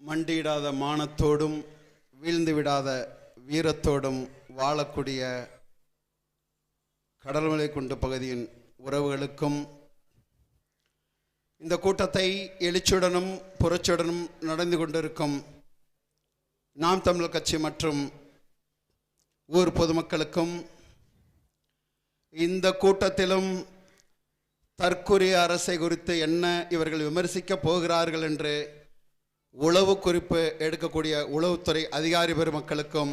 மண்டியிடாத மானத்தோடும் வீழ்ந்து விடாத வீரத்தோடும் வாழக்கூடிய கடல்மலை குண்டு பகுதியின் உறவுகளுக்கும் இந்த கூட்டத்தை எழுச்சியுடனும் புரட்சியுடனும் நடந்து கொண்டிருக்கும் நாம் தமிழர் கட்சி மற்றும் ஊர் பொதுமக்களுக்கும் இந்த கூட்டத்திலும் தற்கொலை அரசை குறித்து என்ன இவர்கள் விமர்சிக்கப் போகிறார்கள் என்று உளவு குறிப்பு எடுக்கக்கூடிய உளவுத்துறை அதிகாரி பெருமக்களுக்கும்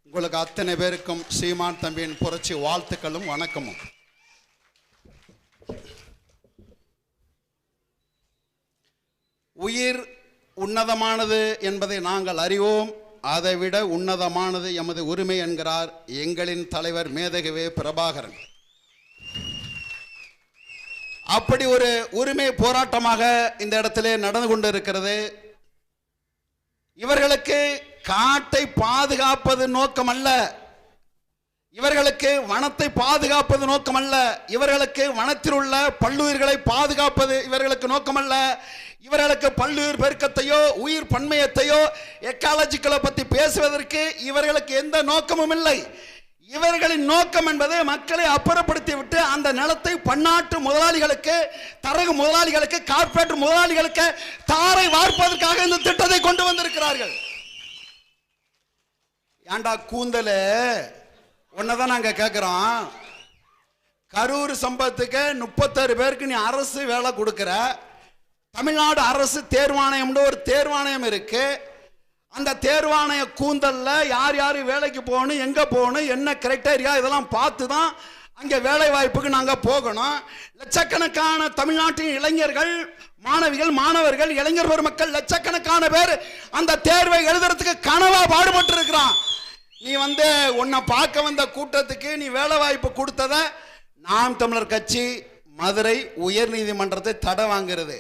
உங்களுக்கு அத்தனை பேருக்கும் சீமான் தம்பியின் புரட்சி வாழ்த்துக்களும் வணக்கமும். உயிர் உன்னதமானது என்பதை நாங்கள் அறிவோம், அதைவிட உன்னதமானது எமது உரிமை என்கிறார் எங்களின் தலைவர் மேதகவே பிரபாகரன். அப்படி ஒரு உரிமை போராட்டமாக இந்த இடத்திலே நடந்து கொண்டிருக்கிறது. இவர்களுக்கு காட்டை பாதுகாப்பது நோக்கம் அல்ல, இவர்களுக்கு வனத்தை பாதுகாப்பது நோக்கம் அல்ல, இவர்களுக்கு வனத்தில் உள்ள பல்லுயிர்களை பாதுகாப்பது இவர்களுக்கு நோக்கம் அல்ல, இவர்களுக்கு பல்லுயிர் பெருக்கத்தையோ உயிர் பன்மையத்தையோ எக்காலஜிக்கலை பற்றி பேசுவதற்கு இவர்களுக்கு எந்த நோக்கமும் இல்லை. இவர்களின் நோக்கம் என்பது மக்களை அப்புறப்படுத்தி விட்டு அந்த நிலத்தை பன்னாட்டு முதலாளிகளுக்கு, தரகு முதலாளிகளுக்கு, கார்ப்பரேட் முதலாளிகளுக்கு தாரை வார்ப்பதற்காக இந்த திட்டத்தை கொண்டு வந்திருக்கிறார்கள். ஏண்டா கூந்தல ஒன்னதான் நாங்க கேட்கிறோம். கரூர் சம்பவத்துக்கு 36 பேருக்கு நீ அரசு வேலை கொடுக்கிற. தமிழ்நாடு அரசு தேர்வாணையம் ஒரு தேர்வாணையம் இருக்கு. அந்த தேர்வாணைய கூந்தல்ல யார் யார் வேலைக்கு போகணும், எங்க போகணும், என்ன கிரைட்டேரியா இதெல்லாம் பார்த்து தான் அங்கே வேலை வாய்ப்புக்கு நாங்கள் போகணும். லட்சக்கணக்கான தமிழ்நாட்டின் இளைஞர்கள், மாணவிகள், மாணவர்கள், இளைஞர் பெருமக்கள் லட்சக்கணக்கான பேர் அந்த தேர்வை எழுதுறதுக்கு கனவா பாடுபட்டு இருக்கிறான். நீ உன்னை பார்க்க வந்த கூட்டத்துக்கு நீ வேலை வாய்ப்பு கொடுத்தத நாம் தமிழர் கட்சி மதுரை உயர் நீதிமன்றத்தை தடை வாங்குறது.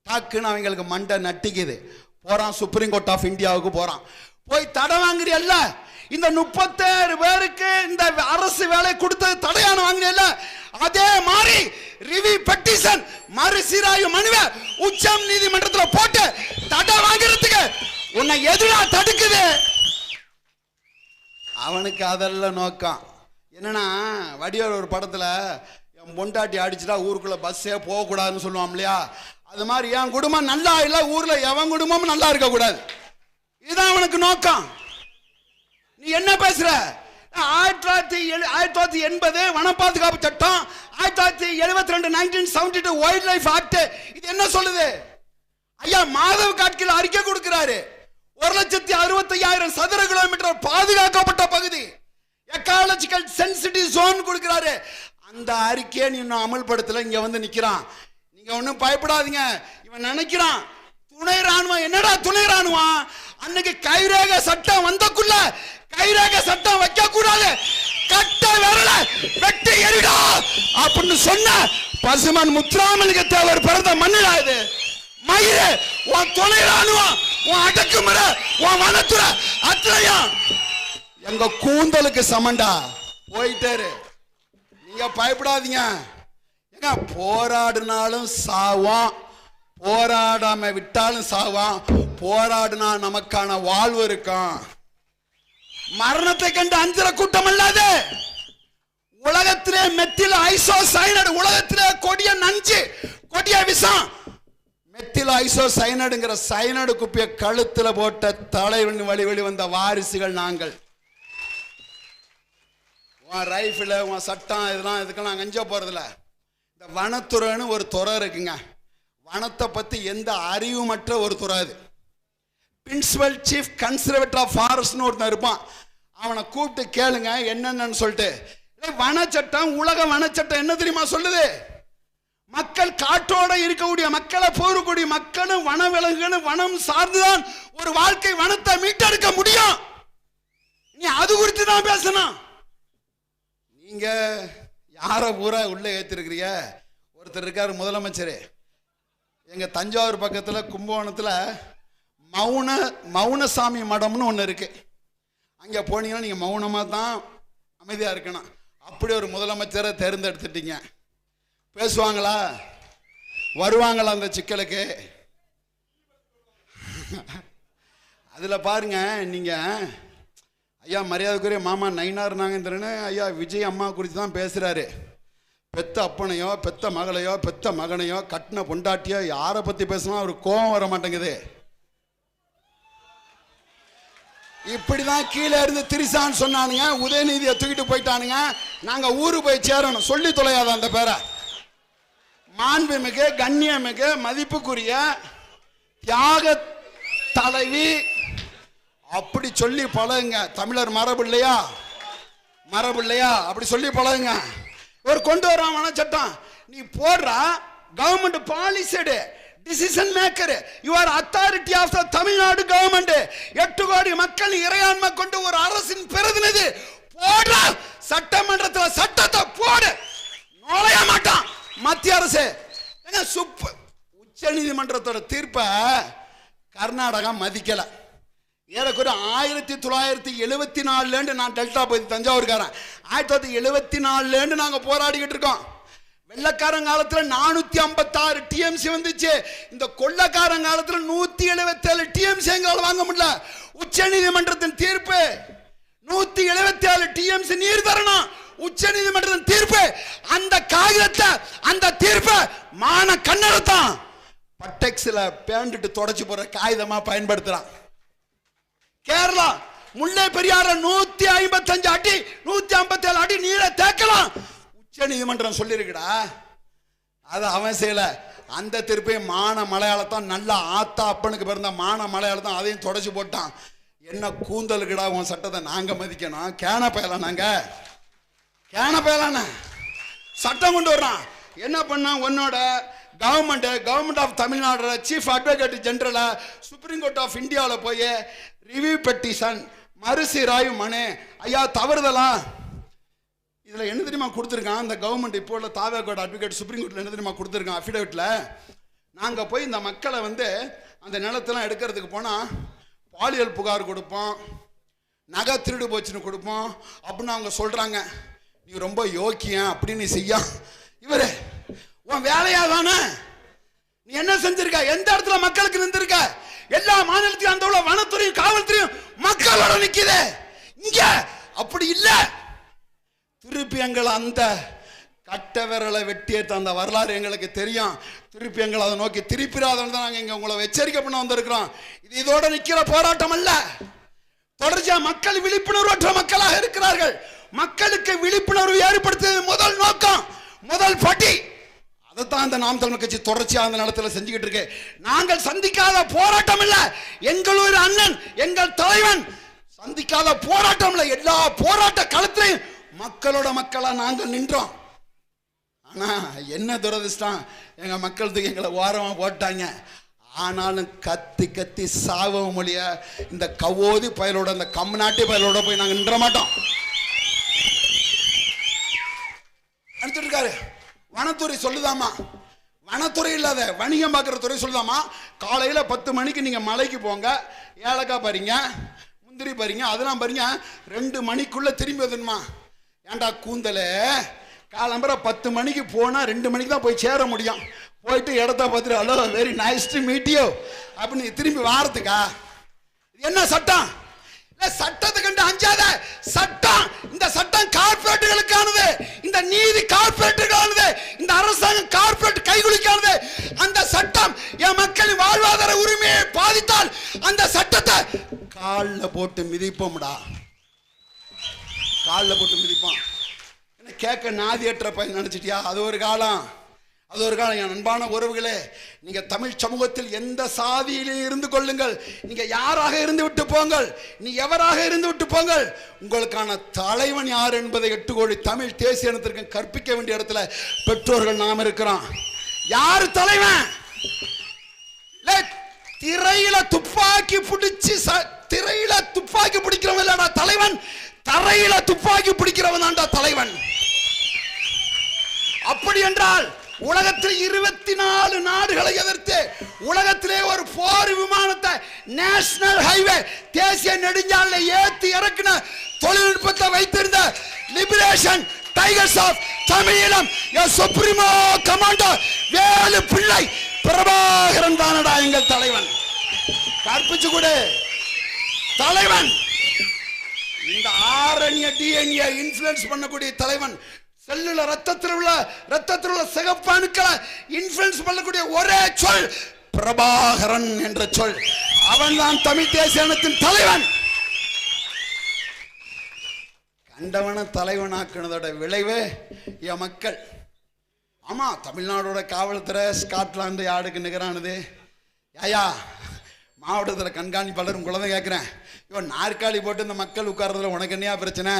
டாக்குன்னு அவங்களுக்கு மண்டை நட்டிக்குது. போறான் சுப்ரீம் கோர்ட் ஆஃப் இந்தியாவுக்கு போறான். போய் தடை வாங்குறியல்ல, இந்த 37 பேருக்கு இந்த அரசு வேலை கொடுத்தது தடையான வாங்கினல, அதே மாதிரி ரிவ்யூ பெட்டிஷன் மறுசீராய்வு மனுவை உச்சம் நீதிமன்றத்தில் போட்டு தடை வாங்குறதுக்கு உன்னை எதிரா தடுக்குது. அவனுக்கு அதெல்லாம் நோக்கம் என்னன்னா, வடிவேல் ஒரு படத்துல என் பொண்டாட்டி அடிச்சுட்டா ஊருக்குள்ள பஸ்ஸே போகக்கூடாதுன்னு சொல்லுவான் இல்லையா, அது மாதிரி என் குடும்பம் நல்லா இல்லை, ஊர்ல எவன் குடும்பமும் நல்லா இருக்க கூடாது. இதுதான் அவனுக்கு நோக்கம். நீ என்ன பேசுற? 1980 வன பாதுகாப்பு சட்டம், 1972 1972 வைல்ட் லைஃப் ஆக்ட், இது என்ன சொல்லுது? ஐயா மாதவ் காட்கில் அறிக்கை கொடுக்கிறாரு. 1,65,000 சதுர கிலோமீட்டர் பாதுகாக்கப்பட்ட பகுதி, எக்காலஜிக்கல் சென்சிட்டிவ் ஜோன் கொடுக்கிறாரு. அந்த அறிக்கையை நீ இன்னும் அமல்படுத்தல. இங்க வந்து நிக்கிறான். நீங்க ஒன்னும் பயப்படாதீங்க. இவன் நினைக்கிறான் துணை ராணுவம். என்னடா துணை ராணுவம்? அன்னைக்கு கைரேக சட்டம் வந்தக்குள்ள கைரேக சட்டம் வைக்க கூடாது, கட்ட விரல வெட்டி எறிடா அப்படின்னு சொன்ன பசுமன் முத்துராமலிங்க தேவர் பிறந்த மண்ணுடா இது. மயிரே உன் துணை ராணுவம், உன் அடக்குமுறை, உன் வனத்துறை அத்தனையும் எங்க கூந்தலுக்கு சமண்டா. போயிட்டாரு. நீங்க பயப்படாதீங்க. போராடினாலும் சாவான், போராடாம விட்டாலும் சாவான். போராடினா நமக்கான வாழ்வு இருக்கும். மரணத்தை கண்டு அஞ்சுற கூட்டம் அல்லாது. உலகத்திலே மெத்தில் ஐசோசைனட், உலகத்திலே கொடிய நஞ்சு, கொடிய விஷம் மெத்தில் ஐசோசைனடுங்கிற சைனடு குப்பிய கழுத்துல போட்ட தலைவன் வழி வழி வந்த வாரிசுகள் நாங்கள். உன் ரைஃபிள், உன் சட்டம், இதெல்லாம் இதுக்கெல்லாம் நாங்கள் அஞ்ச போறதில்ல. இந்த வனத்துறைன்னு ஒரு துறை இருக்குங்க. வனத்தை பத்தி எந்த அறிவுமற்ற ஒரு துறை அது. பிரின்சிபல் சீஃப் கன்சர்வேட்டர் ஆஃப் ஃபாரஸ்ட்னு ஒருத்தன் இருப்பான். அவனை கூப்பிட்டு கேளுங்க என்னென்னு சொல்லிட்டு. வனச்சட்டம், உலக வனச்சட்டம் என்ன தெரியுமா சொல்லுது? மக்கள் காட்டோட இருக்கக்கூடிய மக்களை போகக்கூடிய மக்களும் வனவிலங்குகளும் வனம் சார்ந்துதான் ஒரு வாழ்க்கை, வனத்தை மீட்டெடுக்க முடியும். நீ அது குறித்து தான் பேசணும். நீங்க யாரை பூரா உள்ள ஏற்றிருக்கிறீங்க? ஒருத்தர் இருக்கார் முதலமைச்சர். எங்க தஞ்சாவூர் பக்கத்துல கும்பகோணத்துல மௌனசாமி மடம்னு ஒன்று இருக்கு. அங்க போனீங்கன்னா நீங்க மௌனமா தான் அமைதியா இருக்கணும். அப்படி ஒரு முதலமைச்சரை தேர்ந்தெடுத்துட்டீங்க. பேசுவாங்களா? வருவாங்களா அந்த சிக்கலுக்கு? அதுல பாருங்க, நீங்க ஐயா மரியாதைக்குரிய மாமா நயினார் நாகேந்திரன் ஐயா விஜய் அம்மா குறித்து தான் பேசுறாரு. பெத்த அப்பனையோ பெத்த மகளையோ பெத்த மகனையோ கட்டின பொண்டாட்டியோ யாரை பத்தி பேசினா அவருக்கு கோபம் வர மாட்டேங்குது. இப்படிதான் கீழே இருந்து திரிசான்னு சொன்னானுங்க, உதயநிதியை தூக்கிட்டு போயிட்டானுங்க. நாங்க ஊரு போய் சேரணும், சொல்லி தொலையாத அந்த பேரை. மாண்புமிகு கண்ணியமிகு மதிப்புக்குரிய தியாக தலைவி அப்படி சொல்லி பழகுங்க. தமிழர் மரபு இல்லையா, மரபு இல்லையா, அப்படி சொல்லி பழகுங்க. ஒரு கொண்டு வராம சட்டம் நீ போடுற government policy decision maker, you are authority of the Tamil Nadu government. 8 கோடி மக்கள் இறையாண்மை கொண்டு ஒரு அரசின் பிரதிநிதி போடுற சட்டமன்றத்தில் சட்டத்தை போடு, நுழைய மாட்டான் மத்திய அரசு. உச்ச நீதிமன்றத்தோட தீர்ப்பை கர்நாடகா மதிக்கல. ஏறக்குறைய 1974 நான் டெல்டா பகுதி தஞ்சாவூர்காரன். 1974 நாங்க போராடிக்கிட்டு இருக்கோம். வெள்ளக்காரன் காலத்துல 456 டிஎம்சி வந்துச்சு. இந்த கொள்ளக்காரன் காலத்துல 177 டிஎம்சி எங்களால் வாங்க முடியல. உச்ச நீதிமன்றத்தின் தீர்ப்பு 177 டிஎம்சி நீர் தரணும். உச்ச நீதிமன்றத்தின் தீர்ப்பு, அந்த காகிதத்தை அந்த தீர்ப்பை மான கண்ணடத்தான் பட்டெக்ஸ்ல பேண்டுட்டு தொடச்சு போற காகிதமா பயன்படுத்துறான். கேரளா முல்லை பெரியார 155 அடி 157 அடி நீரை தேக்கலாம் உச்ச நீதிமன்றம் சொல்லிருக்குடா. அது அவன் செய்யல. அந்த திருப்பி மான மலையாளத்தான், நல்ல ஆத்தா அப்பனுக்கு பிறந்த மான மலையாளத்தான் அதையும் தொடச்சு போட்டான். என்ன கூந்தலுக்குடா உன் சட்டத்தை நாங்க மதிக்கணும்? கேன பயல, நாங்க கேன பயலான சட்டம் கொண்டு வர்றான். என்ன பண்ணா உன்னோட government of Tamil Nadu chief advocate general supreme court of இந்தியாவில் போய் ரிவ்யூ பெட்டிஷன் மறுசீராய்வு மனு, ஐயா தவறுதலா இதில் என்ன தெரியுமா கொடுத்துருக்கான் இந்த கவர்மெண்ட்? இப்போ உள்ள தாவேகோட அட்வொகேட் சுப்ரீம் கோர்ட்டில் என்ன தெரியுமா கொடுத்துருக்கான் அஃபிடவிட்டில்? நாங்கள் போய் இந்த மக்களை அந்த நிலத்தெல்லாம் எடுக்கிறதுக்கு போனால் பாலியல் புகார் கொடுப்போம், நகை திருடு போச்சுன்னு கொடுப்போம் அப்படின்னு அவங்க சொல்கிறாங்க. நீ ரொம்ப யோக்கியம் அப்படின்னு செய்யா. இவரு உன் வேலையா தானே? நீ என்ன செஞ்சிருக்க? எந்த இடத்துல மக்களுக்கு நின்றுருக்க? எல்லா மாநிலத்திலும் அந்த உள்ள வனத்துறையும் காவல்துறையும் மக்களோட நிக்குது. இங்க அப்படி இல்ல. திருப்பி எங்களை அந்த கட்ட விரலை வெட்டி எடுத்த அந்த வரலாறு எங்களுக்கு தெரியும். திருப்பி எங்களை அதை நோக்கி திருப்பிடாதான் நாங்க இங்க உங்களை எச்சரிக்கை பண்ண வந்திருக்கிறோம். இது இதோட நிக்கிற போராட்டம் அல்ல. தொடர்ச்சியா மக்கள் விழிப்புணர்வற்ற மக்களாக இருக்கிறார்கள். மக்களுக்கு விழிப்புணர்வு ஏற்படுத்துவது முதல் நோக்கம், முதல் படி. அதைத்தான் அந்த நாம் தமிழர் கட்சி தொடர்ச்சியா அந்த நிலத்தில் செஞ்சுக்கிட்டு இருக்கு. நாங்கள் சந்திக்காத போராட்டம் இல்ல, எங்களூர் அண்ணன் எங்கள் தலைவன் சந்திக்காத போராட்டம் இல்ல. எல்லா போராட்ட களத்திலையும் மக்களோட மக்களா நாங்கள் நின்றோம். ஆனா என்ன துரதிஷ்டம், எங்க மக்களுக்கு எங்களை ஓரமா போட்டாங்க. ஆனாலும் கத்தி கத்தி சாவ மொழிய இந்த கவோதி பயலோட அந்த கம்நாட்டி பயலோட போய் நாங்கள் நின்ற மாட்டோம். இருக்காரு வனத்துறை சொல்லுதாமா, வனத்துறை இல்லாத வணிகம் பார்க்குற துறை சொல்லுதாமா, காலையில் 10 மணிக்கு நீங்கள் மலைக்கு போங்க, ஏலக்காய் பாருங்க, முந்திரி பாருங்க, அதெல்லாம் பாருங்க, 2 மணிக்குள்ளே திரும்பி வந்துடுமா. ஏண்டா கூந்தலே, காலம்பரை 10 மணிக்கு போனால் 2 மணிக்கு தான் போய் சேர முடியும். போயிட்டு இடத்த பார்த்துட்டு hello very nice to meet you அப்படின்னு திரும்பி வாரத்துக்கா? என்ன சட்டம்? சட்டத்தை கண்டு அஞ்சாத. சட்டம், இந்த சட்டம் கார்பரேட்டுகளுக்கானது, இந்த நீதி கார்பரேட்டுகளுக்கானது, இந்த அரசாங்கம் கார்பரேட் கைகுலிக்கானது. அந்த சட்டம் என் மக்களின் வாழ்வாதார உரிமையை பாதித்தால் அந்த சட்டத்தை காலில் போட்டு மிதிப்போம்டா, காலில் போட்டு மிதிப்போம். என்ன கேட்க நாதியற்ற பையன் நினைச்சிட்டியா? அது ஒரு காலம், அது ஒரு காலம். என் அன்பான உறவுகளே, நீங்க தமிழ் சமூகத்தில் எந்த சாதியிலே இருந்து கொள்ளுங்கள், நீங்க யாராக இருந்து விட்டு போங்கள், நீ எவராக இருந்து விட்டு போங்கள், உங்களுக்கான தலைவன் யார் என்பதை 8 கோடி தமிழ் தேசிய இனத்திற்கு கற்பிக்க வேண்டிய இடத்துல பெற்றோர்கள் நாம் இருக்கிறோம். யாரு தலைவன்? திரையில துப்பாக்கி பிடிச்சு, திரையில துப்பாக்கி பிடிக்கிறவன் இல்லடா தலைவன், தரையில துப்பாக்கி பிடிக்கிறவன் தான்டா தலைவன். அப்படி என்றால் உலகத்தில் 24 நாடுகளை எதிர்த்து உலகத்திலே ஒரு போர் விமானத்தை நேஷனல் ஹைவே தேசிய நெடுஞ்சாலை ஏத்தி இறக்கின தொழில்நுட்பத்தை வைத்திருந்த liberation tigers of Tamil Eelam supremo commander Velu Pillai Prabhakaran தானடா எங்கள் தலைவன். கற்பிச்சு கொடு, தலைவன், இந்த ஆர்என்ஏ டிஎன்ஏ இன்ஃப்ளூயன்ஸ் பண்ணக்கூடிய தலைவன், செல்லுல ரத்தத்தில் உள்ள சிகப்பு அணுக்களை இன்ஃப்ளூயன்ஸ் பண்ணக்கூடிய ஒரே சொல் பிரபாகரன் என்ற சொல். அவன் தான் தமிழ் தேசிய இனத்தின் தலைவன். கண்டவன தலைவனாக்குனதோட விளைவே என் மக்கள். ஆமா, தமிழ்நாடோட காவல்துறை ஸ்காட்லாந்து யார்டுக்கு நிகரானது. ஐயா, மாவட்டத்தில் கண்காணிப்பாளர் குழந்தை கேட்குறேன், இவன் நாற்காலி போட்டு இந்த மக்கள் உட்கார்றதுல உனக்கு என்னையா பிரச்சனை?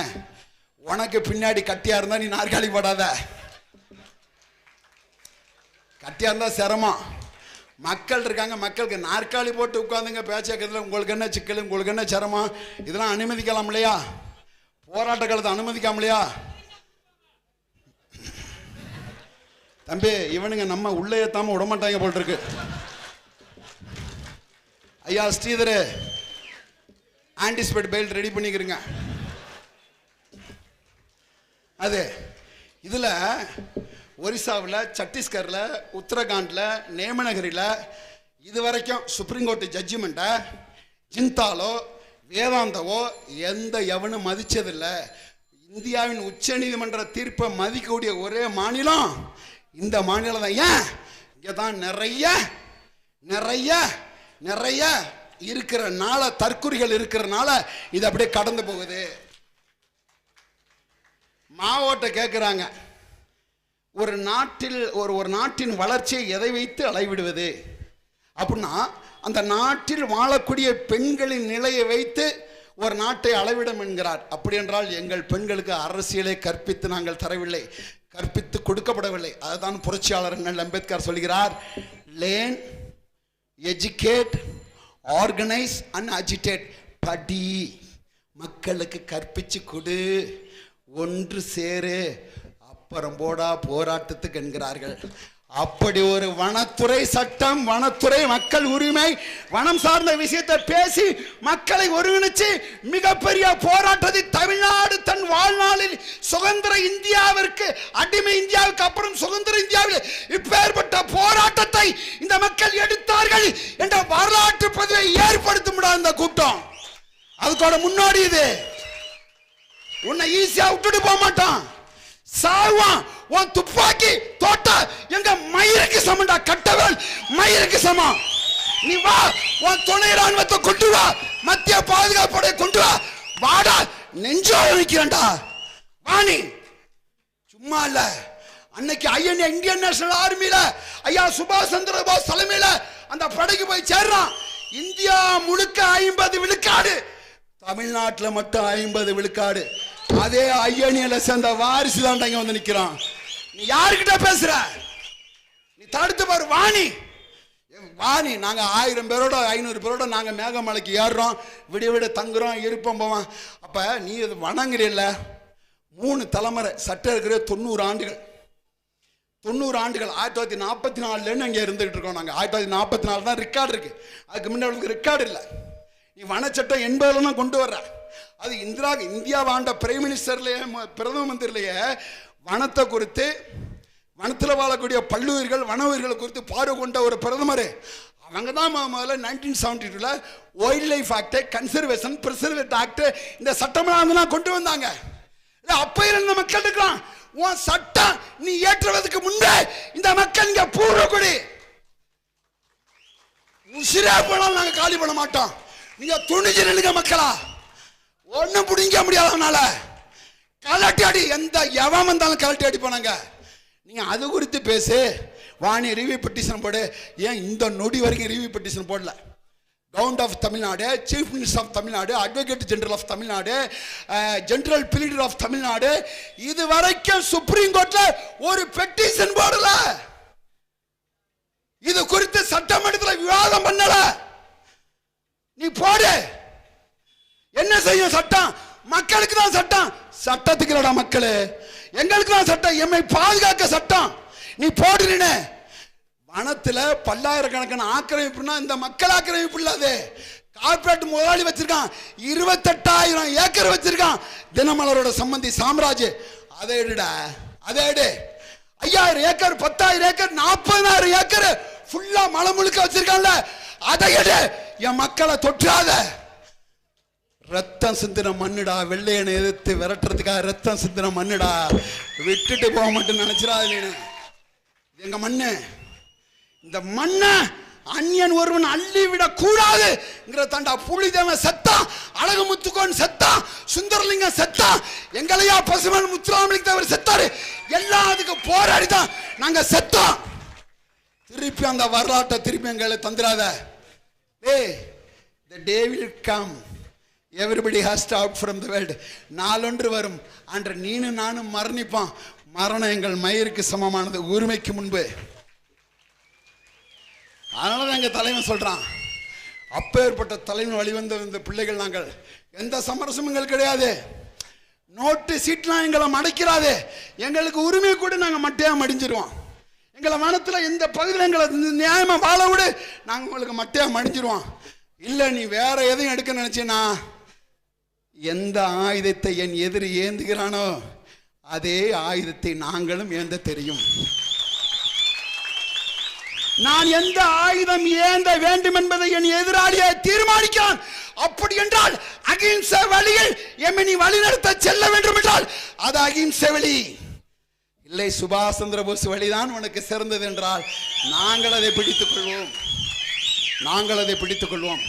உனக்கு பின்னாடி கட்டியா இருந்தா நீ நாற்காலி போடாத. கட்டியா இருந்தா சிரமம். மக்கள் இருக்காங்க, மக்களுக்கு நாற்காலி போட்டு உட்காந்துங்க பேச்சக்கிறதுல உங்களுக்கு என்ன சிக்கல், உங்களுக்கு என்ன சிரமம்? இதெல்லாம் அனுமதிக்கலாம் இல்லையா? போராட்ட காலத்தை அனுமதிக்காம இல்லையா? தம்பி, இவனுங்க நம்ம உள்ளே ஏத்தாம விடமாட்டாங்க போல் இருக்கு. ஐயா ஸ்ரீதர், ஆன்டிசிபேட் பெயில் ரெடி பண்ணிக்கிறீங்க. அது இதுல ஒரிசாவில், சத்தீஸ்கர்ல, உத்தரகாண்டில், நேமநகரில் இதுவரைக்கும் சுப்ரீம் கோர்ட் ஜட்ஜ்மெண்ட்டை ஜிந்தாலோ வேதாந்தவோ எந்த எவனும் மதிச்சதில்லை. இந்தியாவின் உச்ச நீதிமன்ற தீர்ப்பை மதிக்கக்கூடிய ஒரே மாநிலம் இந்த மாநிலம் தான். ஏன்? இங்கே தான் நிறைய நிறைய நிறைய இருக்கிறனால, தற்குறிகள் இருக்கிறனால இது அப்படியே கடந்து போகுது. மாவோட்ட கேட்குறாங்க, ஒரு நாட்டில் ஒரு நாட்டின் வளர்ச்சியை எதை வைத்து அளவிடுவது அப்படின்னா, அந்த நாட்டில் வாழக்கூடிய பெண்களின் நிலையை வைத்து ஒரு நாட்டை அளவிடும் என்கிறார். அப்படி என்றால் எங்கள் பெண்களுக்கு அரசியலை கற்பித்து நாங்கள் தரவில்லை, கற்பித்து கொடுக்கப்படவில்லை. அதுதான் புரட்சியாளர் அம்பேத்கர் சொல்கிறார், learn, educate, organise and agitate. படி, மக்களுக்கு கற்பிச்சு கொடு, ஒன்று சேரு, அப்புறம் போடா போராட்டத்துக்கு என்கிறார்கள். அப்படி ஒரு வனத்துறை சட்டம், வனத்துறை மக்கள் உரிமை, வனம் சார்ந்த விஷயத்தை பேசி மக்களை ஒருங்கிணைச்சு மிகப்பெரிய போராட்டத்தை தமிழ்நாடு தன் வாழ்நாளில் சுதந்திர இந்தியாவிற்கு, அடிமை இந்தியாவுக்கு அப்புறம் சுதந்திர இந்தியாவில் இப்பேற்பட்ட போராட்டத்தை இந்த மக்கள் எடுத்தார்கள் என்ற வரலாற்று பதிவை ஏற்படுத்த முடியாத இந்த கூட்டம். அதுக்கோட முன்னாடி இது. உன்னை ஈஸியா விட்டுட்டு போக மாட்டான், சாவான். உன் துப்பாக்கி தோட்டா எங்க மயிருக்கு சமண்டா, கட்டவன் மயிருக்கு சமம். நீ வா, உன் துணை ராணுவத்தை கொண்டு வா, மத்திய பாதுகாப்பு படையை கொண்டு வா, வாடா, நெஞ்சோட நிக்கிறேன்டா. வாணி சும்மா இல்ல. அன்னைக்கு ஐஎன்ஏ இந்தியன் நேஷனல் ஆர்மியில ஐயா சுபாஷ் சந்திர போஸ் தலைமையில அந்த படைக்கு போய் சேர்றான். இந்தியா முழுக்க 50 விழுக்காடு, தமிழ்நாட்டில் மட்டும் 50 விழுக்காடு. அதே ஐஎன்ஏல சேர்ந்த வாரிசு தான் இங்க வந்து நிக்கிறான். நீ யாருக்கிட்ட பேசுற? நீ தடுத்து பாரு. வாணி வாணி, நாங்க 1000 பேரோட 500 பேரோட நாங்க மேகமலைக்கு ஏறுறோம், விட விட தங்குறோம், இருப்போம், போவோம். அப்ப நீ இது வணங்குறீல்ல? 3 தலைமுறை சட்டம் இருக்கிற 90 ஆண்டுகள், 90 ஆண்டுகள். 1944 அங்கே இருந்துகிட்டு இருக்கோம் நாங்க. 1944 தான் ரெக்கார்டு இருக்கு, அதுக்கு முன்னாடி ரெக்கார்டு இல்லை. நீ வனச்சட்டம் 80 தான் கொண்டு வர்ற. அது இந்தியா ஆண்ட பிரைம் மினிஸ்டர்லயே, பிரதம மந்திரிலேயே வனத்தை குறித்து, வனத்தில் வாழக்கூடிய பல்லுயிர்கள், வன உயிர்களை குறித்து பார்வை கொண்ட ஒரு பிரதமர். அவங்க தான் முதல்ல 1972 wildlife act, conservation preserved act, இந்த சட்டமெல்லாம் கொண்டு வந்தாங்க. அப்ப இருந்த மக்கள் இருக்கிறான். உன் சட்டம் நீ ஏற்றுவதற்கு முன்பே இந்த மக்கள் இங்க பூர்வக்குடி உசிரே போனாலும் நாங்க காலி பண்ண மாட்டோம். நீங்க துணிஞ்சு நில்லுங்க மக்களா, ஒன்னும் பிடிங்க முடியாதனால கலட்டி அடி, எந்த எவன் வந்தாலும் கலட்டி அடி போனாங்க. நீங்க அது குறித்து பேசு. வாணி ரிவ்யூ பெட்டிஷன் போடு. ஏன் இந்த நொடி வரைக்கும் ரிவ்யூ பெட்டிஷன் போடல? Government of Tamil Nadu, chief minister of Tamil Nadu, advocate general of Tamil Nadu, general pleader of Tamil Nadu, இது வரைக்கும் சுப்ரீம் கோர்ட்ல ஒரு பெட்டிஷன் போடல. இது குறித்து சட்டமன்றத்தில் விவாதம் பண்ணல. நீ போடு. என்ன செய்யும் சட்டம்? மக்களுக்கு தான் சட்டம், சட்டத்துக்கு இல்லடா மக்களு, எங்களுக்கு தான் சட்டம், எம்மை பாதுகாக்க சட்டம். நீ போடுறீன. வனத்துல பல்லாயிரக்கணக்கான ஆக்கிரமிப்புனா இந்த மக்கள் ஆக்கிரமிப்பு இல்லாது. கார்பரேட் முதலாளி வச்சிருக்கான், 28,000 ஏக்கர் வச்சிருக்கான். தினமலரோட சம்பந்தி சாம்ராஜ். அதை எடுடா, அதை எடு. 5000 ஏக்கர், 10,000 ஏக்கர், 40,000 ஏக்கர் ஃபுல்லா மலை முழுக்க வச்சிருக்கான்ல, அதை எடு. என் மக்களை தொற்றாத. ரத்தம் சிந்தின மண்ணுடா, வெள்ளையனை எதிர்த்து விரட்டுறதுக்காக ரத்தம் சிந்தின மண்ணுடா, விட்டுட்டு போக மாட்டேன்னு நினைச்சிடாது. நீனு எங்க மண்ணு, இந்த மண்ணை அந்நியன் ஒருவன் அள்ளி விட கூடாதுங்கிற தாண்டா புலிதேவன் செத்தான், அழகு முத்துக்கோன் செத்தான், சுந்தரலிங்கம் செத்தான், எங்களையா பசுமன் முத்துராமலிங்க தேவர் செத்தாரு. எல்லாம் அதுக்கு போராடிதான் நாங்க செத்தோம். திருப்பி அந்த வரலாற்றை திருப்பி எங்களை தந்துடாத. The day will come, everybody has to out from the world. நாளொன்று வரும் அன்று நீனு நானும் மரணிப்பான். மரணம் எங்கள் மயிருக்கு சமமானது உரிமைக்கு முன்பு. அதனாலதான் எங்க தலைவன் சொல்றான், அப்பேற்பட்ட தலைவன் வழிவந்த இந்த பிள்ளைகள் நாங்கள். எந்த சமரசமும் எங்களுக்கு கிடையாது. நோட்டு சீட்லாம் எங்களை மடைக்கிறாதே, எங்களுக்கு உரிமை கூட நாங்க மட்டையா மடிஞ்சிருவோம். எங்களை வனத்தில் எந்த பகுதியில் எங்களை நியாயமா வாழ விடு, நாங்கள் உங்களுக்கு மட்டையா மடிஞ்சிருவோம். இல்லை நீ வேற எதையும் எடுக்க நினைச்சேன்னா, எந்த ஆயுதத்தை என் எதிரி ஏந்துகிறானோ அதே ஆயுதத்தை நாங்களும் ஏந்த தெரியும். நான் எந்த ஆயுதம் ஏந்த வேண்டும் என்பதை என் எதிராளியை தீர்மானிக்கிறான். அப்படி என்றால் அகிம்சை வழியில் எம்மை நீ வழிநடத்த செல்ல வேண்டும் என்றால் அது அகிம்சை வழி. இல்லை சுபாஷ் சந்திர போஸ் வழிதான் உனக்கு சிறந்தது என்றால் நாங்கள் அதை பிடித்துக் கொள்வோம். நாங்கள் அதை பிடித்துக் கொள்வோம்.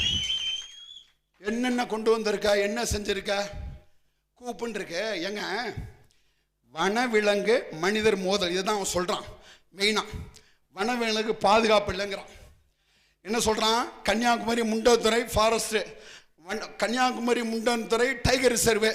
என்னென்ன கொண்டு வந்திருக்க, என்ன செஞ்சிருக்க, கூப்புன்னு இருக்கு. எங்க வனவிலங்கு மனிதர் மோதல், இதுதான் அவன் சொல்றான். மெயினா வனவிலங்கு பாதுகாப்பு இல்லைங்கிறான். என்ன சொல்றான், Kanniyakumari Mundanthurai forest, Kanniyakumari Mundanthurai tiger reserve,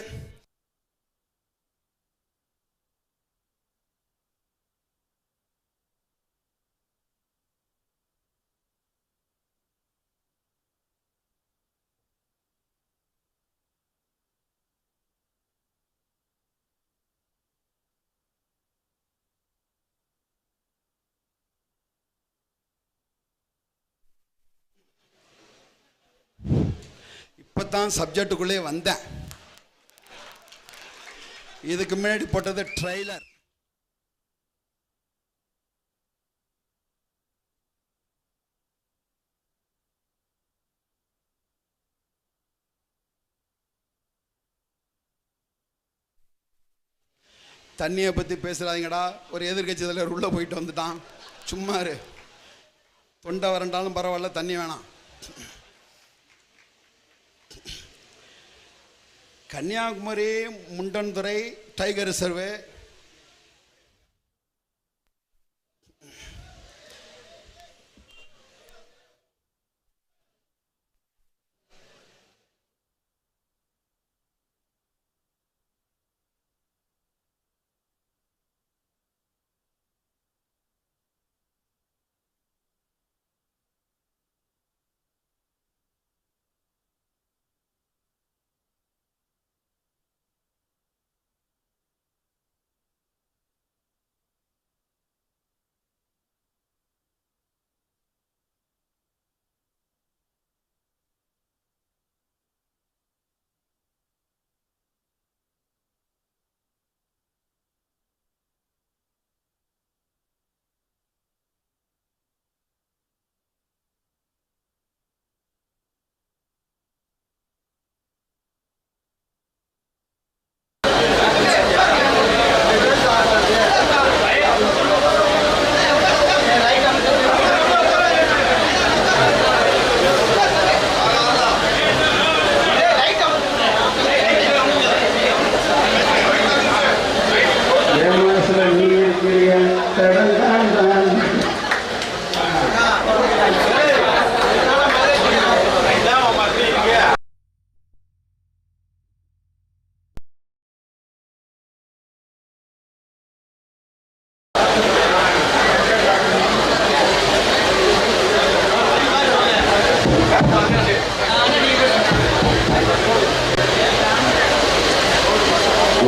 இப்பதான் சப்ஜெக்டுக்குள்ளே வந்தேன். இதுக்கு முன்னாடி போட்டது ட்ரெய்லர். தண்ணியை பத்தி பேசுறாதீங்கடா. ஒரு எதிர்கட்சி தலைவர் உள்ள போயிட்டு வந்துட்டான். சும்மா தொண்டை வரண்டாலும் பரவாயில்ல, தண்ணி வேணாம். கன்னியாகுமரி முண்டன்துறை டைகர் ரிசர்வ்,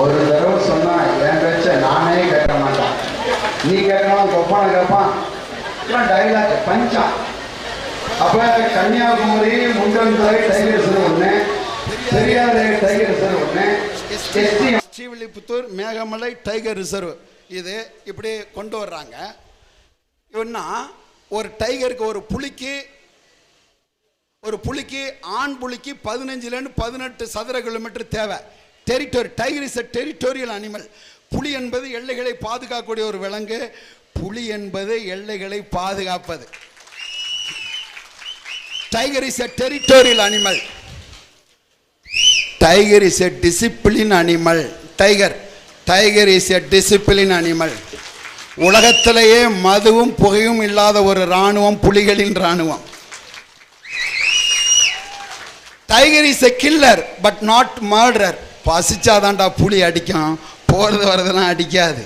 ஒரு தடவை சொன்னா என் பேச்ச நானே கேட்க மாட்டான். நீ கேட்கணும், கொப்பான கேட்பான். டைலாக் பஞ்சா. அப்ப கன்னியாகுமரி முண்டன்துறை டைகர் ரிசர்வ் ஒண்ணு, பெரியாறு டைகர் ரிசர்வ் ஒண்ணு, ஸ்ரீவில்லிபுத்தூர் மேகமலை டைகர் ரிசர்வ், இது இப்படி கொண்டு வர்றாங்க. இவன்னா ஒரு டைகருக்கு, ஒரு புலிக்கு ஒரு புலிக்கு, ஆண் புலிக்கு 15 to 18 சதுர கிலோமீட்டர் தேவை. Territory. Tiger is a territorial animal. புலி என்பது எல்லைகளை பாதுகாக்கக்கூடிய ஒரு விலங்கு. புலி என்பது எல்லைகளை பாதுகாப்பது. Tiger is a territorial animal. Tiger is a discipline animal. Tiger is a discipline animal. உலகத்திலேயே மதுவும் புகையும் இல்லாத ஒரு இராணுவம் புலிகளின் இராணுவம். Tiger is a killer but not murderer. பசிச்சாதான்டா புலி அடிக்கும், போறது வரதெல்லாம் அடிக்காது.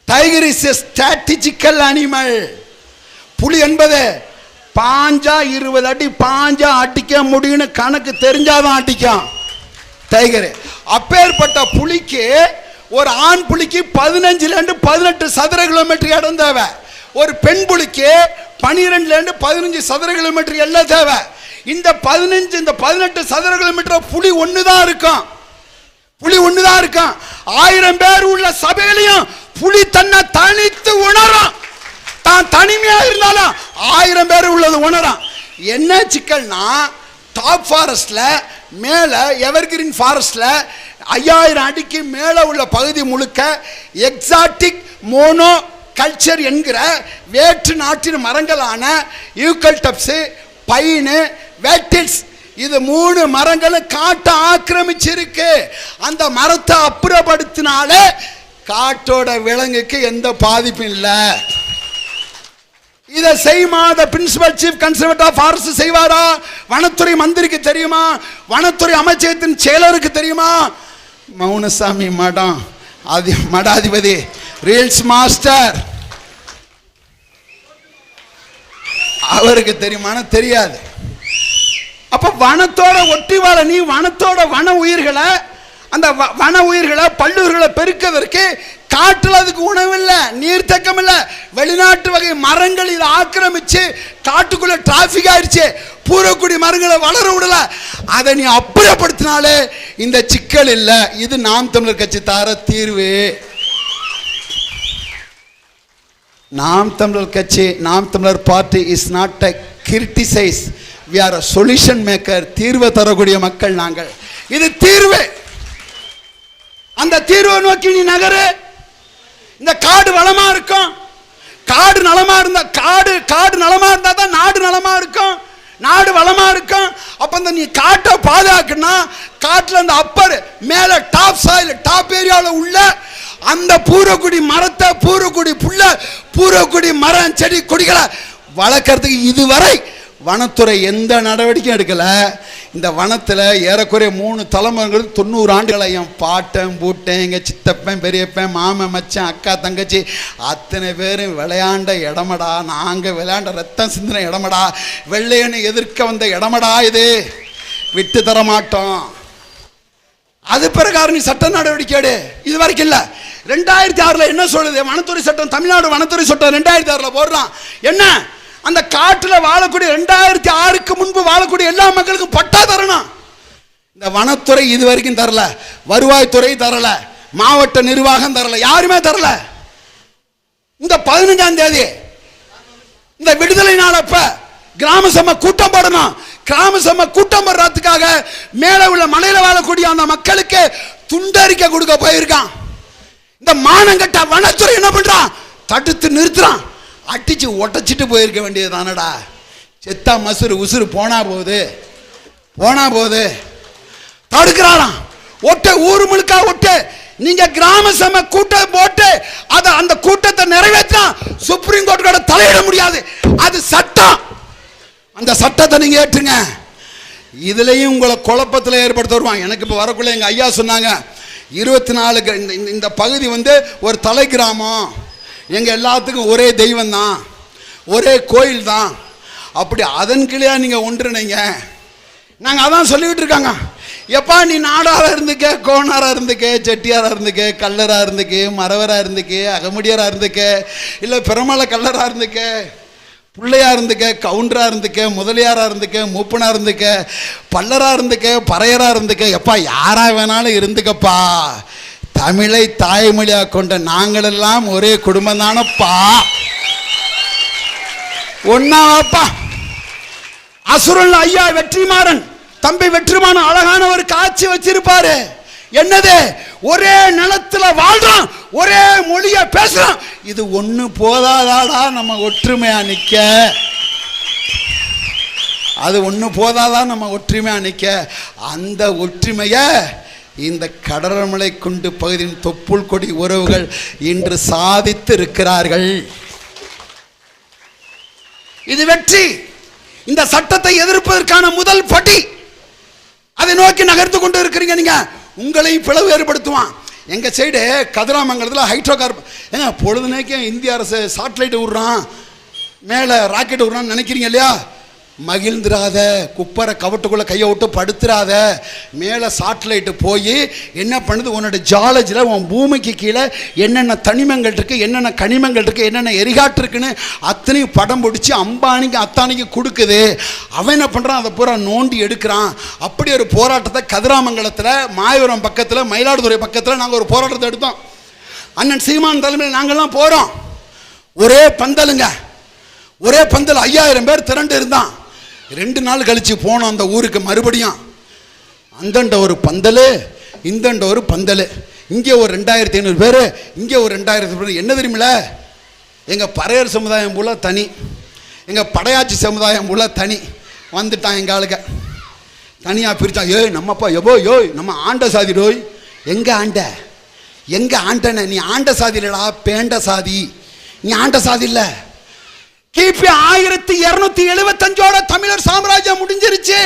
Tiger is a strategical animal. புலி என்பது பாஞ்சா 20 அடி பாஞ்சா அடிக்க முடியும்னு கணக்கு தெரிஞ்சாதான் அடிக்கும் டைகர். அப்பேற்பட்ட புலிக்கு, ஒரு ஆண் புலிக்கு 15 to 18 சதுர கிலோமீட்டர் இடம் தேவை. ஒரு பெண் புலிக்கு 12 to 15 சதுர கிலோமீட்டர் எல்லாம் தேவை. இந்த 18 சதுர கிலோமீட்டர் புலி ஒண்ணுதான் இருக்கும். 1000 பேர் உள்ள சபையிலையும் புலி தன்னை தனித்து உணரும். தான் தனிமையா இருந்தாலும் 1000 பேர் உள்ளது உணரும். என்ன சிக்கல்னா, டாப் ஃபாரஸ்ட்ல மேல எவர்கிரீன் ஃபாரஸ்ட்ல 5000 அடிக்கு மேல உள்ள பகுதி முழுக்க எக்ஸாட்டிக் மோனோ கல்ச்சர் என்கிற வேற்று நாட்டின் மரங்களான யூக்கல்டப்ஸ், பைனு, வேட்டில்ஸ், இது 3 மரங்களும் காட்டை ஆக்கிரமிச்சிருக்கு. அந்த மரத்தை அப்புறப்படுத்தினாலே காட்டோட விலங்குக்கு எந்த பாதிப்பும் இல்லை. இதை செய்யுமா principal chief conservator of forest செய்வாரா? வனத்துறை மந்திரிக்கு தெரியுமா? வனத்துறை அமைச்சகத்தின் செயலருக்கு தெரியுமா? மௌனசாமி மடாதிபதி ரீல்ஸ் மாஸ்டர் அவருக்கு தெரியுமானா தெரியாது. அப்ப வனத்தோட ஒட்டி வாழ நீ வனத்தோட வன உயிர்களை, அந்த வன உயிர்களை பல்லுயிர்களை பெருக்கிறதுக்கு காட்டுல அதுக்கு உணவு இல்லை, நீர்த்தக்கம் இல்லை. வெளிநாட்டு வகை மரங்கள் இதை ஆக்கிரமிச்சு காட்டுக்குள்ள டிராபிக் ஆயிடுச்சு. பூரக்குடி மரங்களை வளர விடல. அதை நீ அப்புறப்படுத்தினாலே இந்த சிக்கல் இல்லை. இது நாம் தமிழர் கட்சி தர தீர்வு. நாம் தமிழர் கட்சி, நாம் தமிழர் party is not a criticize. we are a solution maker. தீர்வை தரக்கூடிய மக்கள் நாங்கள். இது தீர்வு. அந்த தீர்வை நோக்கி நீ நகரு. இந்த காடு வளமா இருக்கும். காடு நலமா இருந்தா காடு நலமா இருந்தா தான் நாடு நலமா இருக்கும், நாடு வளமா இருக்கும். அப்ப இந்த நீ காட்டை பாதுகாக்கணும்னா காட்டுல அந்த அப்பர் மேல டாப் சாயில் டாப் ஏரியாவில் உள்ள அந்த பூரக்குடி மரத்தை, பூரக்குடி புல்ல, பூரக்குடி மரம் செடி கொடிகளை வளர்க்கறதுக்கு இதுவரை வனத்துறை எந்த நடவடிக்கையும் எடுக்கல. இந்த வனத்தில் ஏறக்குறைய 3 தலைமுறைகள் 90 ஆண்டுகளை என் பாட்டன் பூட்டன், எங்கள் சித்தப்பன் பெரியப்பன், மாமன் மச்சான், அக்கா தங்கச்சி அத்தனை பேரும் விளையாண்ட இடமடா. நாங்கள் விளையாண்ட ரத்தம் சிந்தின இடமடா. வெள்ளையனை எதிர்க்க வந்த இடமடா. இது விட்டு தர மாட்டோம். அது பிரகாரம் நீ சட்ட நடவடிக்கை எடு. இது வரைக்கும் இல்லை. 2006 என்ன சொல்லுது வனத்துறை சட்டம்? தமிழ்நாடு வனத்துறை சட்டம் 2006 போடுறான். என்ன? அந்த காட்டுல வாழக்கூடிய 2006க்கு முன்பு வாழக்கூடிய எல்லா மக்களுக்கும் பட்டா தரணும். இந்த வனத்துறை இது வரைக்கும் தரல, வருவாய்த்துறை தரல, மாவட்ட நிர்வாகம் தரல, யாருமே தரல. இந்த 15ஆம் தேதி இந்த விடுதலை நாளப்ப கிராம சபை கூட்டம் போடணும். கிராம சபை கூட்டம் போடுறதுக்காக மேல உள்ள மலையில வாழக்கூடிய அந்த மக்களுக்கு துண்டறிக்கை கொடுக்க போயிருக்கான். இந்த மானங்கட்ட வனத்துறை என்ன பண்றான்? தடுத்து நிறுத்துறான். அடிச்சு ஒட்டச்சிட்டு போயிருக்க வேண்டியது தானடா. செத்தா மசுறு உசுறு போனா போது தடுக்கிறாராம். ஒட்டு ஊர் முழுக்கா ஒட்டு. நீங்க கிராம சபை கூட்டம் போட்டு அந்த கூட்டத்தை நிறைவேற்றினா சுப்ரீம் கோர்ட்டோட தலையிட முடியாது. அது சட்டம். அந்த சட்டத்தை நீங்க ஏற்றுங்க. இதுலயும் உங்களை குழப்பத்தில் ஏற்படுத்த வருவாங்க. எனக்கு இப்ப வரக்குள்ள எங்க ஐயா சொன்னாங்க, 24 இந்த பகுதி ஒரு தலை கிராமம், எங்க எல்லாத்துக்கும் ஒரே தெய்வம் தான், ஒரே கோயில் தான். அப்படி அதன் கிளையா நீங்க ஒன்றுனீங்க. நாங்க அதான் சொல்லிட்டு இருக்காங்க. எப்பா நீ நாடாரா இருந்துக்க, கோணாரா இருந்துக்க, செட்டியாரா இருந்துக்க, கல்லரா இருந்துக்க, மரவரா இருந்துக்க, அகமுடியாரா இருந்துக்க, இல்ல பெருமலை கல்லரா இருந்துக்க, பிள்ளையா இருந்துக்க, கவுண்டரா இருந்துக்க, முதலியாரா இருந்துக்க, மூப்பனா இருந்துக்க, பல்லரா இருந்துக்க, பறையரா இருந்துக்க, எப்பா யாரா வேணாலும் இருந்துக்கப்பா. தமிழை தாய்மொழியா கொண்ட நாங்கள் எல்லாம் ஒரே குடும்பம் தானப்பா. ஒன்னாப்பா அசுரன் ஐயா வெற்றிமாறன், தம்பி வெற்றிமாறன் அழகான ஒரு காட்சி வச்சிருப்பாரு. என்னது? ஒரே நிலத்துல வாழ்றான், ஒரே மொழிய பேசுறான். இது ஒண்ணு போதாதாடா நம்ம ஒற்றுமையா நிக்க? அது ஒண்ணு போதாதா நம்ம ஒற்றுமையா நிக்க? அந்த ஒற்றுமைய இந்த கடற்மலை குண்டு பகுதியின் தொப்புள் கொடி உறவுகள் இன்று சாதித்து இருக்கிறார்கள். இது வெற்றி. இந்த சட்டத்தை எதிர்ப்பதற்கான முதல் படி. அதை நோக்கி நகர்த்து கொண்டு இருக்கிறீங்க. நீங்க உங்களையும் பிளவு ஏற்படுத்துவான். எங்க சைடு கதிராமங்கலத்தில் ஹைட்ரோ கார்பன் ஏங்க பொழுதுனேக்கும் இந்திய அரசு சாட்டலைட் விடுறான், மேலே ராக்கெட் விடுறான்னு நினைக்கிறீங்க இல்லையா? மகிழ்ந்துராத, குப்பரை கவட்டுக்குள்ள கையை விட்டு படுத்துறாத. மேலே சாட்டலைட்டு போய் என்ன பண்ணுது? உன்னோட ஜாலஜியில் உன் பூமிக்கு கீழே என்னென்ன தனிமங்கள் இருக்கு, என்னென்ன கனிமங்கள் இருக்கு, என்னென்ன எரிகாட்டு இருக்குன்னு அத்தனையும் படம் பிடிச்சி அம்பானிக்கு அத்தானிக்கு கொடுக்குது. அவன் என்ன பண்ணுறான்? அதை பூரா நோண்டி எடுக்கிறான். அப்படி ஒரு போராட்டத்தை கதிராமங்கலத்தில், மாயவரம் பக்கத்தில், மயிலாடுதுறை பக்கத்தில் நாங்கள் ஒரு போராட்டத்தை எடுத்தோம். அண்ணன் சீமான் தலைமையில் நாங்கள்லாம் போகிறோம். ஒரே பந்தலுங்க, ஒரே பந்தல் 5000 பேர் திரண்டு இருந்தான். 2 நாள் கழிச்சு போனோம் அந்த ஊருக்கு. மறுபடியும் அந்தண்ட ஒரு பந்தல், இந்தண்ட ஒரு பந்தல். இங்கே ஒரு 2500 பேர், இங்கே ஒரு 2000 பேர். என்ன தெரியுமில்ல? எங்கள் பறையர் சமுதாயம் போல தனி, எங்கள் படையாட்சி சமுதாயம் போல தனி. வந்துட்டான் எங்கள் ஆளுங்க தனியாக பிரித்தான். ஏய் நம்மப்பா எபோ யோய் நம்ம ஆண்ட சாதி டோய். எங்கே ஆண்ட? எங்கே ஆண்டன? நீ ஆண்ட சாதி இல்லடா, பேண்ட சாதி. நீ ஆண்ட சாதி இல்லை. கிபி 1275 தமிழர் சாம்ராஜ்யம் முடிஞ்சிருச்சு.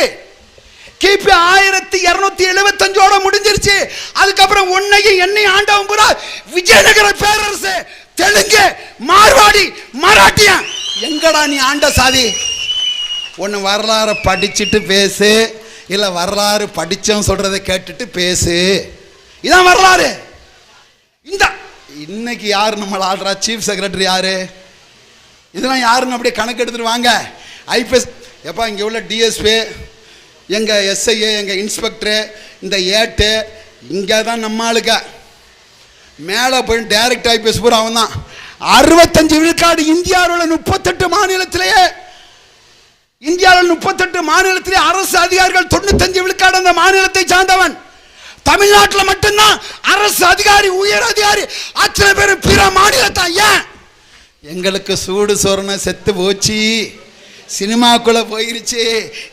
கிபி 1275 முடிஞ்சிருச்சு. அதுக்கப்புறம் உன்னையும் என்னையும் ஆண்டவன் பூரா விஜயநகர பேரரசு, தெலுங்கு, மார்வாடி, மராட்டியன். எங்கடா நீ ஆண்ட சாதி? ஒன்று வரலாறு படிச்சுட்டு பேசு, இல்லை வரலாறு படித்தவன் சொல்றதை கேட்டுட்டு பேசு. இதான் வரலாறு. இந்த இன்னைக்கு யார் நம்மளை ஆள்றா? சீஃப் செக்ரட்டரி யாரு? இதெல்லாம் யாருன்னு அப்படியே கணக்கு எடுத்துட்டு வாங்க. ஐபிஎஸ் எப்பா இங்கே உள்ள டிஎஸ்பி, எங்கள் எஸ்ஐஏ, எங்கள் இன்ஸ்பெக்டரு, இந்த ஏட்டு இங்கே தான் நம்ம ஆளுங்க. மேலே போய் டைரக்ட் ஐபிஎஸ் பூரா அவன் தான். 65 விழுக்காடு இந்தியாவில் 38 மாநிலத்திலேயே, இந்தியாவில் 38 மாநிலத்திலே அரசு அதிகாரிகள் 95 விழுக்காடு அந்த மாநிலத்தை சார்ந்தவன். தமிழ்நாட்டில் மட்டும்தான் அரசு அதிகாரி, உயர் அதிகாரி அத்தனை பேர் பிற மாநிலத்தான். ஏன்? எங்களுக்கு சூடு சொரணை செத்து போச்சு, சினிமாக்குள்ள போயிருச்சு,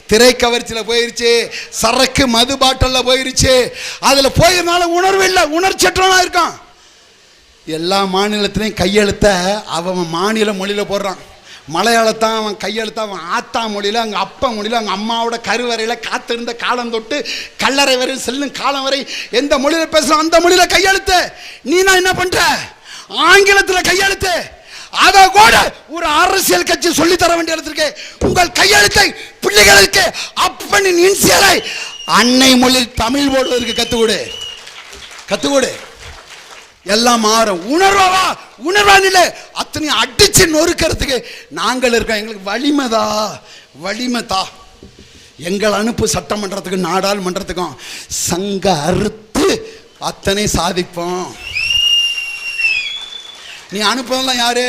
திரைக்கவர்ச்சியில் போயிருச்சு, சரக்கு மது பாட்டலில் போயிருச்சு. அதில் போயிருந்தால உணர்வு இல்லை, உணர்ச்சற்றவனா இருக்கான். எல்லா மாநிலத்திலையும் கையெழுத்த அவன் மாநில மொழியில் போடுறான். மலையாளத்தான் அவன் கையெழுத்த அவன் ஆத்தா மொழியில், அங்கே அப்பா மொழியில், அங்கே அம்மாவோட கருவறையில் காத்திருந்த காலம் தொட்டு கல்லறை வரை செல்லும் காலம் வரை எந்த மொழியில் பேசுகிறான் அந்த மொழியில் கையெழுத்து. நீ நான் என்ன பண்ணுற? ஆங்கிலத்தில் கையெழுத்து. அதை கூட ஒரு அரசியல் கட்சி சொல்லி தர வேண்டிய இடத்திற்கு உங்கள் கையெழுத்தை பிள்ளைகளுக்கு அப்பனின் இன்சியலை அன்னை மொழியில் தமிழ் போடுவதற்கு கத்துக்கொடு. எல்லாம் மாறும். உணர்வா உணர்வான் இல்லை, அத்தனை அடிச்சு நொறுக்கிறதுக்கு நாங்கள் இருக்கோம். எங்களுக்கு வலிமைதா. எங்கள் அனுப்பு சட்டமன்றத்துக்கு, நாடாளுமன்றத்துக்கும் சங்க அறுத்து அத்தனை சாதிப்போம். நீ அனுப்புவதெல்லாம் யாரு?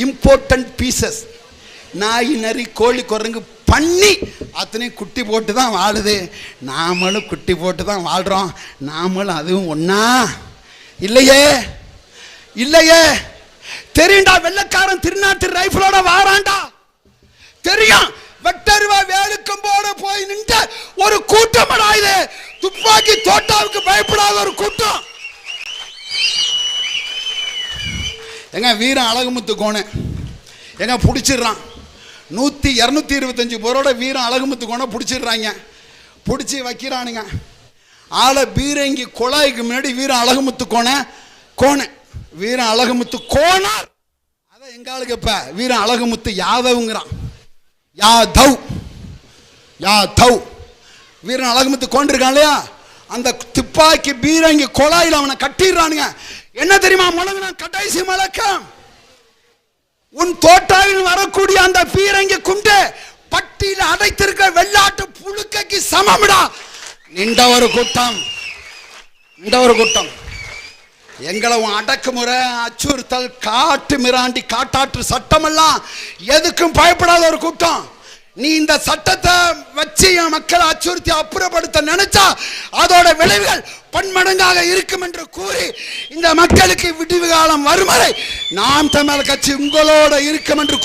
Important pieces. நாய், நரி, கோழி, குரங்கு, பண்ணி அத்தனை குட்டி போட்டு தான் வாழுது. நாமளும் குட்டி போட்டு தான் வாழ்கிறோம். நாமளும் அதுவும் ஒன்றா இல்லையே. தெரியும்டா, வெள்ளக்காரன் திருநாட்டு ரைஃபிளோட வாராண்டா. தெரியும். வெட்டருவா வேலுக்கும் போட போய் நின்ற ஒரு கூட்டம். இது துப்பாக்கி தோட்டாவுக்கு பயப்படாத ஒரு கூட்டம். எங்க வீரன் அழகுமுத்து கோணை எங்க பிடிச்சிடுறான். 225 பேரோட வீரன் அழகுமுத்து கோணை பிடிச்சிடுறாங்க. பிடிச்சி வைக்கிறானுங்க. ஆளை பீரங்கி குழாய்க்கு முன்னாடி வீரன் அழகுமுத்து கோணை வீரன் அழகுமுத்து கோணார். அதான் எங்க ஆளுக்கு இப்ப வீரன் அழகுமுத்து யாதவ்ங்கிறான். யாதவ் வீரன் அழகுமுத்து கோண்டிருக்கான் இல்லையா? அந்த துப்பாக்கி பீரங்கி குழாயில் அவனை கட்டிடுறானுங்க. என்ன தெரியுமா முழங்கின கடைசி முழக்கம்? உன் தோட்டாவில் வரக்கூடிய அந்த பீரங்கி குண்டு பட்டியில் அடைத்திருக்க வெள்ளாட்டு புழுக்கைக்கு சமமிடா. நின்ற ஒரு கூட்டம் எங்களை அடக்குமுறை, அச்சுறுத்தல், காட்டு மிராண்டி, காட்டாற்று சட்டமெல்லாம் எதுக்கும் பயப்படாத ஒரு கூட்டம். நீ இந்த சட்டத்தை வச்சு என் மக்களை அச்சுறுத்தி அப்புறப்படுத்த நினைச்சா அதோட விளைவுகள் பன்மடங்காக இருக்கும் என்று கூறி இந்த மக்களுக்கு விடிவு காலம் வரும் வரை நாம் தமிழர் கட்சி உங்களோட இருக்கும் என்று